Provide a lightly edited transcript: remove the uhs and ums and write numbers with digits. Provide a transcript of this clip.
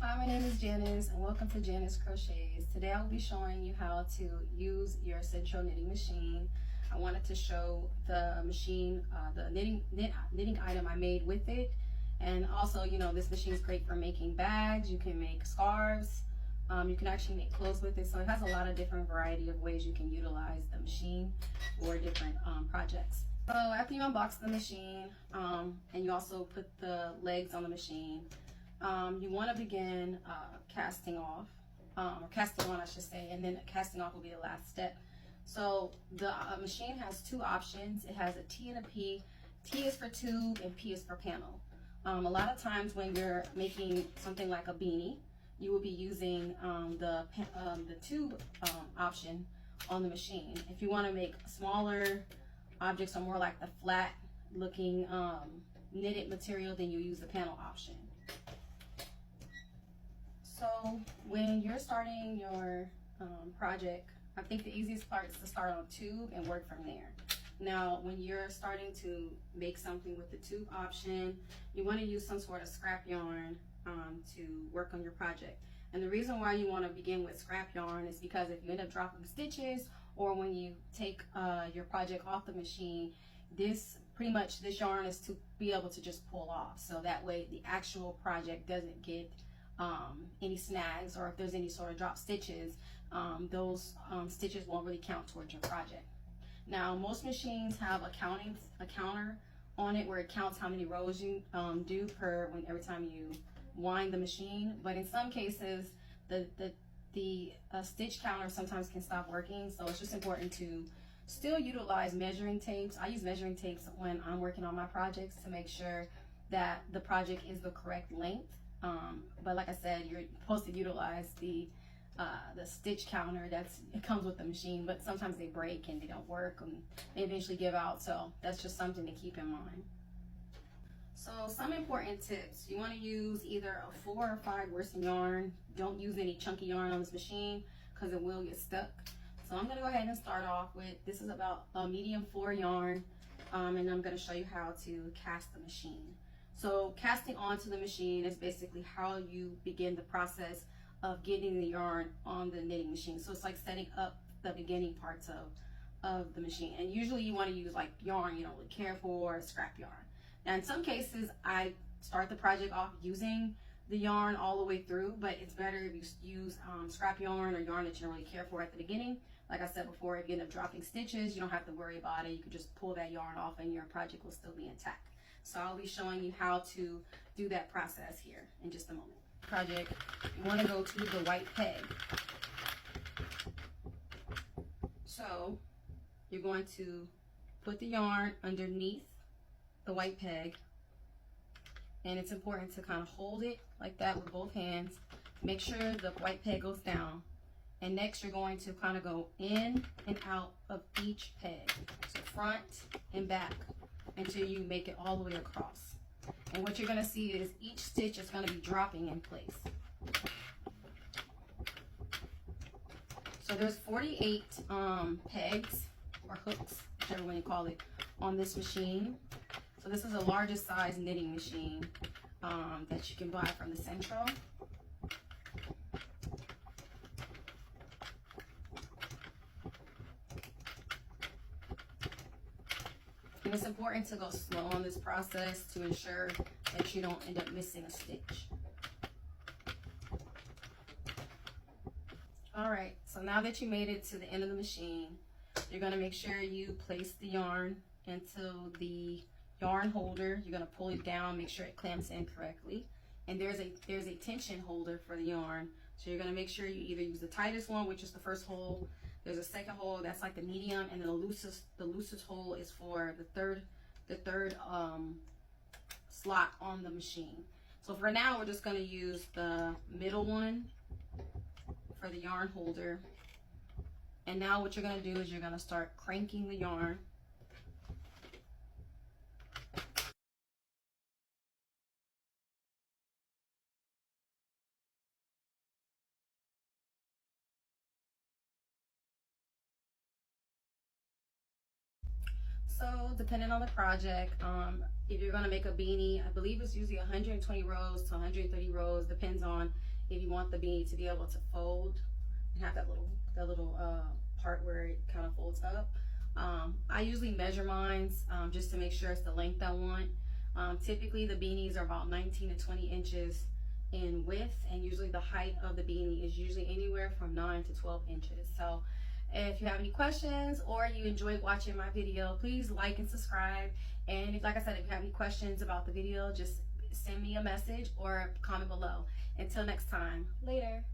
Hi, my name is Janice and welcome to Janice Crochets. Today I'll be showing you how to use your Sentro knitting machine. I wanted to show the machine, the knitting item I made with it. And also, this machine is great for making bags. You can make scarves. You can actually make clothes with it. So it has a lot of different variety of ways you can utilize the machine for different projects. So after you unbox the machine and you also put the legs on the machine, you want to begin casting off, or casting on I should say, and then casting off will be the last step. So the machine has two options. It has a T and a P. T is for tube and P is for panel. A lot of times when you're making something like a beanie, you will be using the tube option on the machine. If you want to make smaller objects or more like the flat looking knitted material, then you use the panel option. So when you're starting your project, I think the easiest part is to start on tube and work from there. Now, when you're starting to make something with the tube option, you want to use some sort of scrap yarn to work on your project. And the reason why you want to begin with scrap yarn is because if you end up dropping stitches, or when you take your project off the machine, this yarn is to be able to just pull off. So that way the actual project doesn't get any snags, or if there's any sort of drop stitches, those stitches won't really count towards your project. Now, most machines have a counter on it where it counts how many rows you do every time you wind the machine. But in some cases, the stitch counter sometimes can stop working, so it's just important to still utilize measuring tapes. I use measuring tapes when I'm working on my projects to make sure that the project is the correct length. But like I said, you're supposed to utilize the stitch counter. It comes with the machine, but sometimes they break and they don't work and they eventually give out. So that's just something to keep in mind. So some important tips: you want to use either a 4 or 5 worsted yarn. Don't use any chunky yarn on this machine because it will get stuck. So I'm going to go ahead and start off with, this is about a medium 4 yarn, and I'm going to show you how to cast the machine. So casting onto the machine is basically how you begin the process of getting the yarn on the knitting machine. So it's like setting up the beginning parts of the machine. And usually you want to use like yarn you don't really care for, scrap yarn. Now in some cases I start the project off using the yarn all the way through, but it's better if you use scrap yarn or yarn that you don't really care for at the beginning. Like I said before, if you end up dropping stitches, you don't have to worry about it. You can just pull that yarn off and your project will still be intact. So I'll be showing you how to do that process here in just a moment. Project, you want to go to the white peg. So you're going to put the yarn underneath the white peg, and it's important to kind of hold it like that with both hands. Make sure the white peg goes down, and next you're going to kind of go in and out of each peg, so front and back, until you make it all the way across. And what you're going to see is each stitch is going to be dropping in place. So there's 48 pegs or hooks, whichever one you call it, on this machine. So this is the largest size knitting machine that you can buy from the Sentro. And it's important to go slow on this process to ensure that you don't end up missing a stitch. All right, so now that you made it to the end of the machine, you're going to make sure you place the yarn into the yarn holder. You're going to pull it down, make sure it clamps in correctly. And there's a tension holder for the yarn. So you're going to make sure you either use the tightest one, which is the first hole. There's a second hole that's like the medium, and then the loosest hole is for the third slot on the machine. So for now, we're just going to use the middle one for the yarn holder. And now what you're going to do is you're going to start cranking the yarn. So depending on the project, if you're going to make a beanie, I believe it's usually 120 rows to 130 rows, depends on if you want the beanie to be able to fold and have that little part where it kind of folds up. I usually measure mines just to make sure it's the length I want. Typically the beanies are about 19 to 20 inches in width, and usually the height of the beanie is usually anywhere from 9 to 12 inches. So if you have any questions or you enjoyed watching my video, please like and subscribe. And if, like I said, if you have any questions about the video, just send me a message or comment below. Until next time, later.